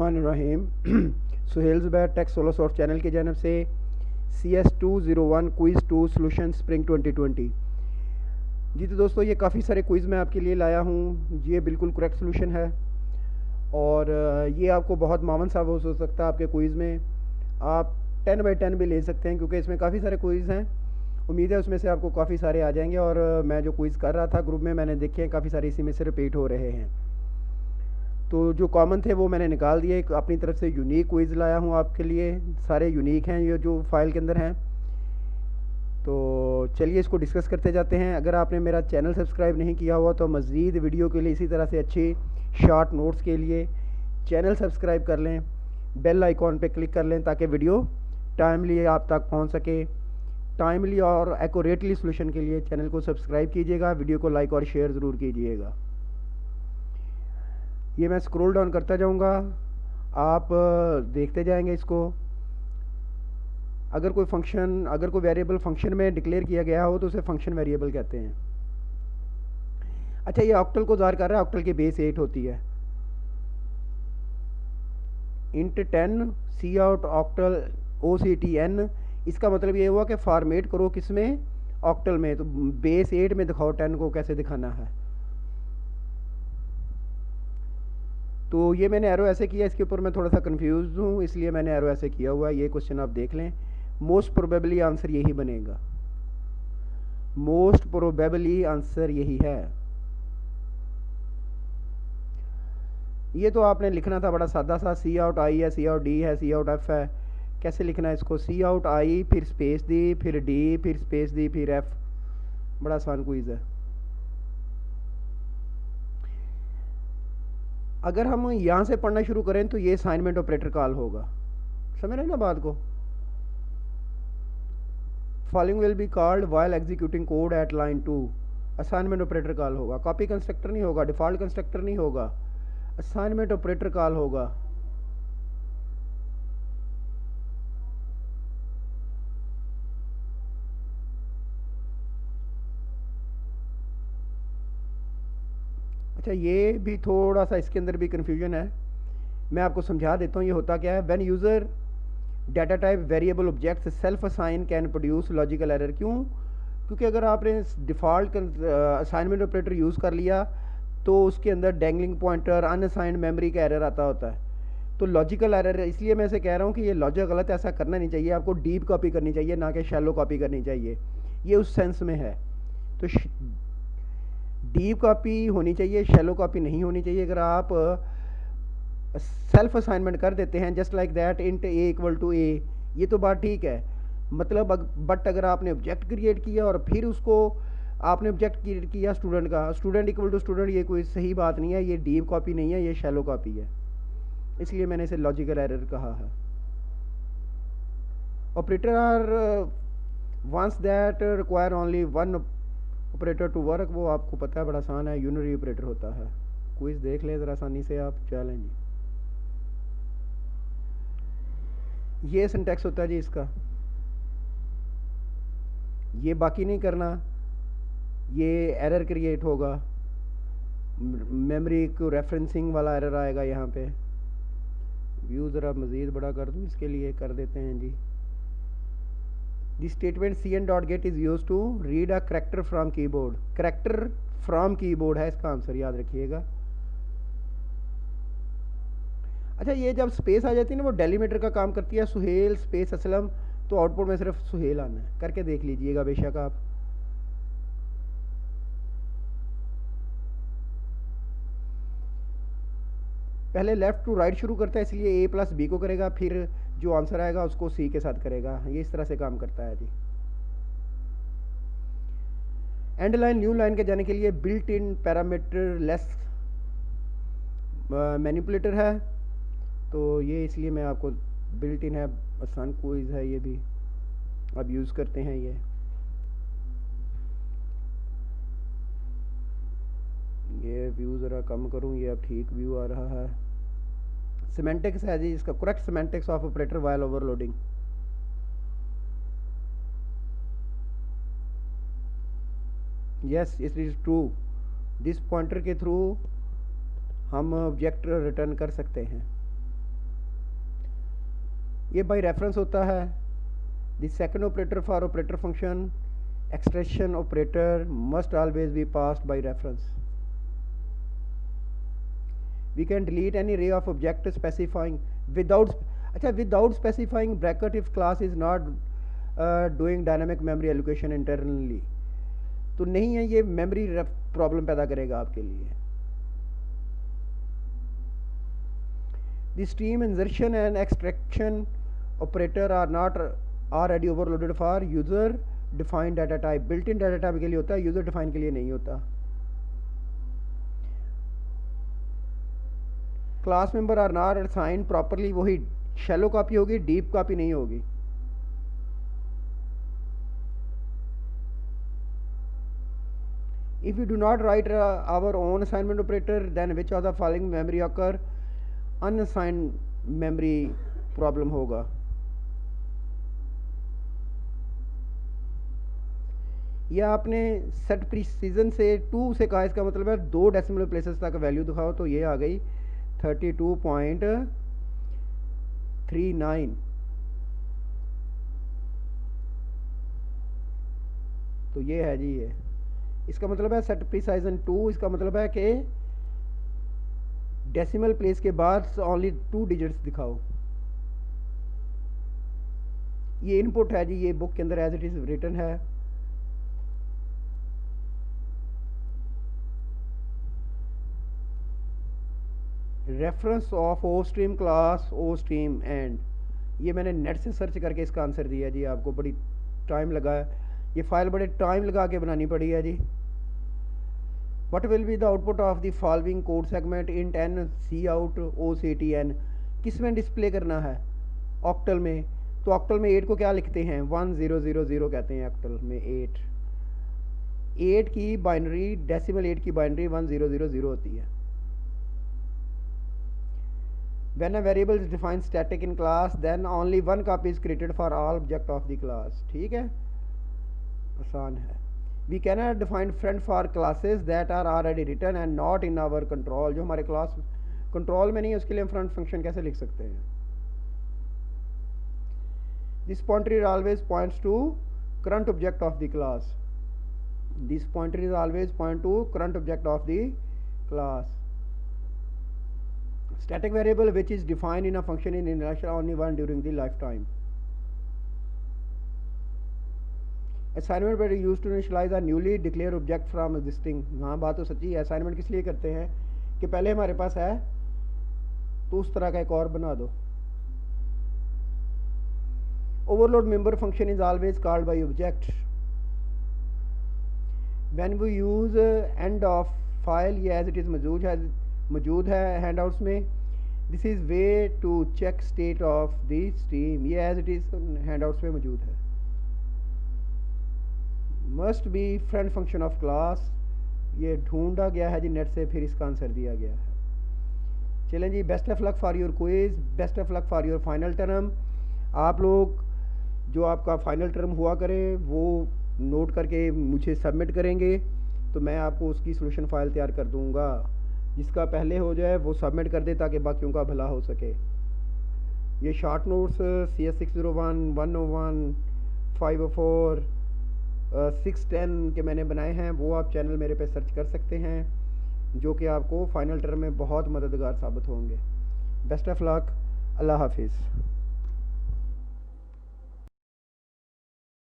बिस्मिल्लाहिर्रहमानिर्रहीम। Suhail Zubair tech solo soft channel की जानब से CS201 क्विज़ 2 सोल्यूशन स्प्रिंग 2020। जी तो दोस्तों, ये काफ़ी सारे क्विज़ मैं आपके लिए लाया हूँ। ये बिल्कुल करेक्ट सोल्यूशन है और ये आपको बहुत मावन साबित हो सकता है आपके क्विज़ में। आप 10 बाई 10 भी ले सकते हैं क्योंकि इसमें काफ़ी सारे क्विज़ हैं। उम्मीद है उसमें से आपको काफ़ी सारे आ जाएंगे। और मैं जो क्विज़ कर रहा था ग्रुप में, मैंने देखे हैं काफ़ी सारे इसी में से रिपीट हो रहे हैं। तो जो कॉमन थे वो मैंने निकाल दिए। एक अपनी तरफ से यूनिक क्विज़ लाया हूँ आपके लिए। सारे यूनिक हैं ये जो फाइल के अंदर हैं। तो चलिए इसको डिस्कस करते जाते हैं। अगर आपने मेरा चैनल सब्सक्राइब नहीं किया हुआ तो मज़ीद वीडियो के लिए, इसी तरह से अच्छी शॉर्ट नोट्स के लिए चैनल सब्सक्राइब कर लें, बेल आइकॉन पे क्लिक कर लें ताकि वीडियो टाइमली आप तक पहुंच सके। टाइमली और एक्यूरेटली सॉल्यूशन के लिए चैनल को सब्सक्राइब कीजिएगा, वीडियो को लाइक और शेयर ज़रूर कीजिएगा। ये मैं स्क्रॉल डाउन करता जाऊंगा, आप देखते जाएंगे इसको। अगर कोई वेरिएबल फंक्शन में डिक्लेयर किया गया हो तो उसे फंक्शन वेरिएबल कहते हैं। अच्छा, ये ऑक्टल को ज़ाहिर कर रहा है। ऑक्टल की बेस 8 होती है। इंट 10 सी आउट ऑक्टल OCTN। इसका मतलब ये हुआ कि फॉर्मेट करो किस में, ऑक्टल में। तो बेस 8 में दिखाओ 10 को कैसे दिखाना है। तो ये मैंने एरो ऐसे किया, इसके ऊपर मैं थोड़ा सा कंफ्यूज हूँ इसलिए मैंने एरो ऐसे किया हुआ है। ये क्वेश्चन आप देख लें, मोस्ट प्रोबेबली आंसर यही बनेगा। मोस्ट प्रोबेबली आंसर यही है। ये तो आपने लिखना था बड़ा सादा सा, सी आउट आई है, सी आउट डी है, सी आउट एफ है। कैसे लिखना है इसको? सी आउट आई, फिर स्पेस दी, फिर डी, फिर स्पेस दी, फिर एफ। बड़ा आसान क्विज है। अगर हम यहाँ से पढ़ना शुरू करें तो ये असाइनमेंट ऑपरेटर कॉल होगा। समझ रहे हैं ना बात को? Following will be called while executing code at line 2। Assignment operator call होगा। कॉपी कंस्ट्रक्टर नहीं होगा, डिफ़ॉल्ट कंस्ट्रक्टर नहीं होगा, असाइनमेंट ऑपरेटर कॉल होगा। अच्छा, ये भी थोड़ा सा इसके अंदर भी कन्फ्यूजन है, मैं आपको समझा देता हूँ। ये होता क्या है? When user data type variable object self assign can produce logical error. क्यों? क्योंकि अगर आपने डिफ़ॉल्ट असाइनमेंट ऑपरेटर यूज़ कर लिया तो उसके अंदर डैंगलिंग पॉइंटर, अनअसाइंड मेमोरी का एरर आता होता है। तो लॉजिकल एरर, इसलिए मैं इसे कह रहा हूँ कि ये लॉजिक गलत है। ऐसा करना नहीं चाहिए। आपको डीप कॉपी करनी चाहिए, ना कि शैलो कॉपी करनी चाहिए। ये उस सेंस में है। तो डीप कॉपी होनी चाहिए, शैलो कॉपी नहीं होनी चाहिए। अगर आप सेल्फ असाइनमेंट कर देते हैं just like that int a equal to a, ये तो बात ठीक है। मतलब बट अगर आपने ऑब्जेक्ट क्रिएट किया और फिर उसको आपने ऑब्जेक्ट क्रिएट किया स्टूडेंट का, स्टूडेंट इक्वल टू स्टूडेंट, ये कोई सही बात नहीं है। ये डीप कॉपी नहीं है, ये शैलो कॉपी है। इसलिए मैंने इसे लॉजिकल एरर कहा है। Operator are ones that require only one operator to work. वो आपको पता है बड़ा आसान है, यूनरी ऑपरेटर होता है। क्विज देख लें ज़रा आसानी से आप। चैलेंज, ये सिंटैक्स होता है जी इसका। ये बाकी नहीं करना, ये एरर क्रिएट होगा। मेमोरी को रेफरेंसिंग वाला एरर आएगा यहाँ पे। व्यू ज़रा मज़ीद बड़ा कर दूँ, इसके लिए कर देते हैं जी। The statement cn.get is use to read a character from keyboard. Character from keyboard है इसका आंसर, याद रखिएगा। अच्छा, ये जब स्पेस आ जाती है ना, वो डेलीमीटर का काम करती है। सुहेल स्पेस असलम, तो आउटपुट में सिर्फ सुहेल आना है। करके देख लीजिएगा बेशक आप। पहले लेफ़्ट टू राइट शुरू करता है, इसलिए A प्लस B को करेगा, फिर जो आंसर आएगा उसको C के साथ करेगा। ये इस तरह से काम करता है जी। एंड लाइन न्यू लाइन के जाने के लिए built in parameter less manipulator है, तो ये इसलिए मैं आपको बिल्ट इन है। आसान क्विज है ये भी, अब यूज़ करते हैं ये व्यू ज़रा कम करूँ, ये अब ठीक व्यू आ रहा है। सिमेंटिक्स है जी इसका, correct semantics of operator while overloading. Yes, it is true. This pointer के थ्रू हम ऑब्जेक्ट रिटर्न कर सकते हैं। ये बाई रेफरेंस होता है। The second operator for operator function extraction operator must always be passed by reference. We can delete any ray of object specifying without, अच्छा without specifying bracket if class is not doing dynamic memory allocation internally, तो नहीं है, ये memory problem पैदा करेगा आपके लिए। The stream insertion and extraction operator are not already overloaded for user defined data type. Built in data type के लिए होता है, यूजर डिफाइन के लिए नहीं होता। Class member are not assign properly, वही शैलो कॉपी होगी, डीप कॉपी नहीं होगी। If we do not write our own assignment operator, then which of the following memory occur? Unassigned memory problem होगा। यह आपने सेट प्रीसीजन से 2 से कहा, इसका मतलब है 2 डेसिमल प्लेसेस तक वैल्यू दिखाओ, तो ये आ गई 32.39। तो ये है जी, ये इसका मतलब है सेट प्रीसाइजन 2, इसका मतलब है कि डेसिमल प्लेस के बाद ओनली 2 डिजिट्स दिखाओ। ये इनपुट है जी, ये बुक के अंदर एज इट इज रिटन है। Reference of O stream class O stream and, ये मैंने नेट से सर्च करके इसका आंसर दिया जी, आपको बड़ी टाइम लगा है, ये फाइल बड़े टाइम लगा के बनानी पड़ी है जी। What will be the output of the following code segment int n cout octn, किस में डिस्प्ले करना है? ऑक्टल में। तो ऑक्टल में 8 को क्या लिखते हैं? 1000 कहते हैं ऑक्टल में 8। 8 की बाइनरी, डेसिमल 8 की बाइनरी 1000 होती है। When a variable is defined static in class, then only one copy is created for all object of the class। ठीक है, आसान है। We cannot define friend for classes that are already written and not in our control। जो हमारे class control में नहीं है, उसके लिए हम फ्रेंड फंक्शन कैसे लिख सकते हैं? This pointer is always points to current object of the class। This pointer is always point to current object of the class। Static variable which is defined in a function in initial only one during the lifetime। Assignment पर use to initialize a newly declare object from existing. हाँ, बात तो सच्ची है। Assignment किस लिए करते हैं कि पहले हमारे पास है तो उस तरह का एक और बना दो। Overload member function is always called by object. When we use end of file, ये एज इट इज मौजूद है हैंडआउट्स में। This is way to check state of the stream, ये एज इट इज हैंडआउट्स में मौजूद है। Must be friend function of class, ये ढूंढा गया है जी नेट से, फिर इसका आंसर दिया गया है। चलें जी, best of luck for your quiz, best of luck for your final term. आप लोग जो आपका फाइनल टर्म हुआ करे वो नोट करके मुझे सबमिट करेंगे, तो मैं आपको उसकी सोल्यूशन फाइल तैयार कर दूंगा। जिसका पहले हो जाए वो सबमिट कर दे ताकि बाकियों का भला हो सके। ये शॉर्ट नोट्स CS 601, 101, 504, 610 के मैंने बनाए हैं, वो आप चैनल मेरे पे सर्च कर सकते हैं, जो कि आपको फाइनल टर्म में बहुत मददगार साबित होंगे। बेस्ट ऑफ लक, अल्लाह हाफिज़।